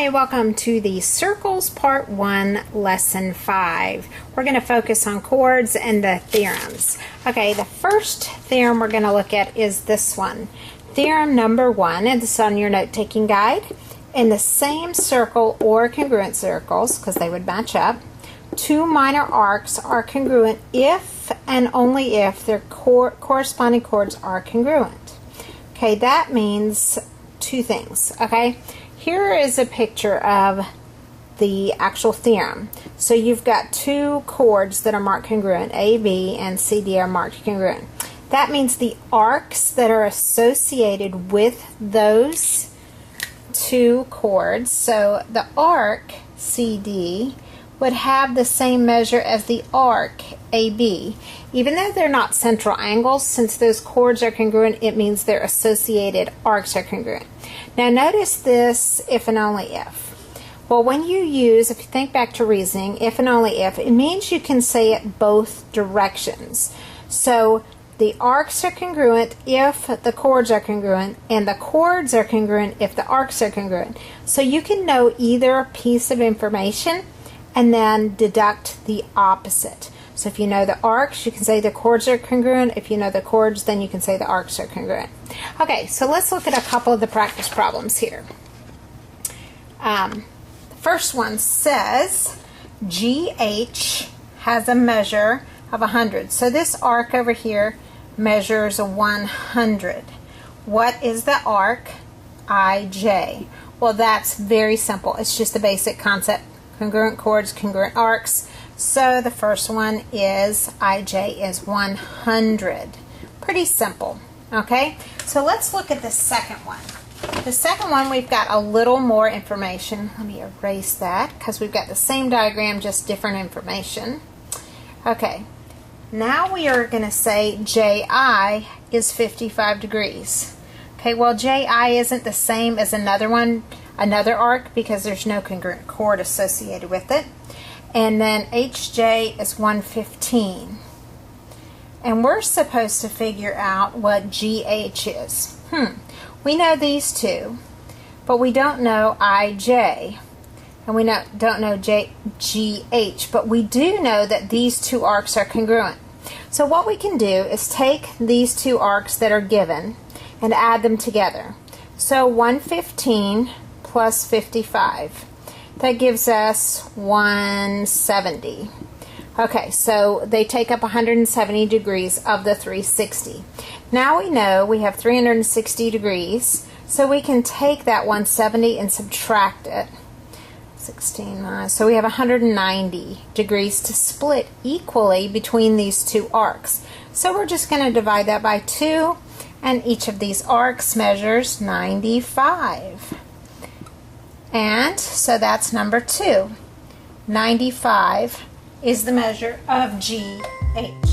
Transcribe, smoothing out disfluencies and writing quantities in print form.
Hi, welcome to the Circles Part 1, Lesson 5. We're going to focus on chords and the theorems. Okay, the first theorem we're going to look at is this one. Theorem number 1, and this is on your note-taking guide. In the same circle or congruent circles, because they would match up, two minor arcs are congruent if and only if their corresponding chords are congruent. Okay, that means two things, okay? Here is a picture of the actual theorem. So you've got two chords that are marked congruent, A, B, and C, D are marked congruent. That means the arcs that are associated with those two chords, so the arc CD would have the same measure as the arc AB. Even though they're not central angles, since those chords are congruent, it means their associated arcs are congruent. Now notice this if and only if. Well, when you use, if you think back to reasoning, if and only if, it means you can say it both directions. So the arcs are congruent if the chords are congruent, and the chords are congruent if the arcs are congruent. So you can know either piece of information and then deduct the opposite. So if you know the arcs, you can say the chords are congruent. If you know the chords, then you can say the arcs are congruent. Okay, so let's look at a couple of the practice problems here. The first one says GH has a measure of 100. So this arc over here measures 100. What is the arc IJ? Well, that's very simple. It's just a basic concept. Congruent chords, congruent arcs. So the first one is IJ is 100. Pretty simple. Okay, so let's look at the second one. The second one, we've got a little more information. Let me erase that because we've got the same diagram, just different information. Okay, now we are going to say JI is 55 degrees. Okay, well JI isn't the same as another one, another arc, because there's no congruent chord associated with it. And then HJ is 115. And we're supposed to figure out what GH is. We know these two, but we don't know IJ. And we don't know GH, but we do know that these two arcs are congruent. So what we can do is take these two arcs that are given and add them together. So 115 plus 55. That gives us 170. Okay, so they take up 170 degrees of the 360. Now we know we have 360 degrees, so we can take that 170 and subtract it. 16, so we have 190 degrees to split equally between these two arcs. So we're just going to divide that by 2, and each of these arcs measures 95. And so that's number 2. 95 is the measure of GH.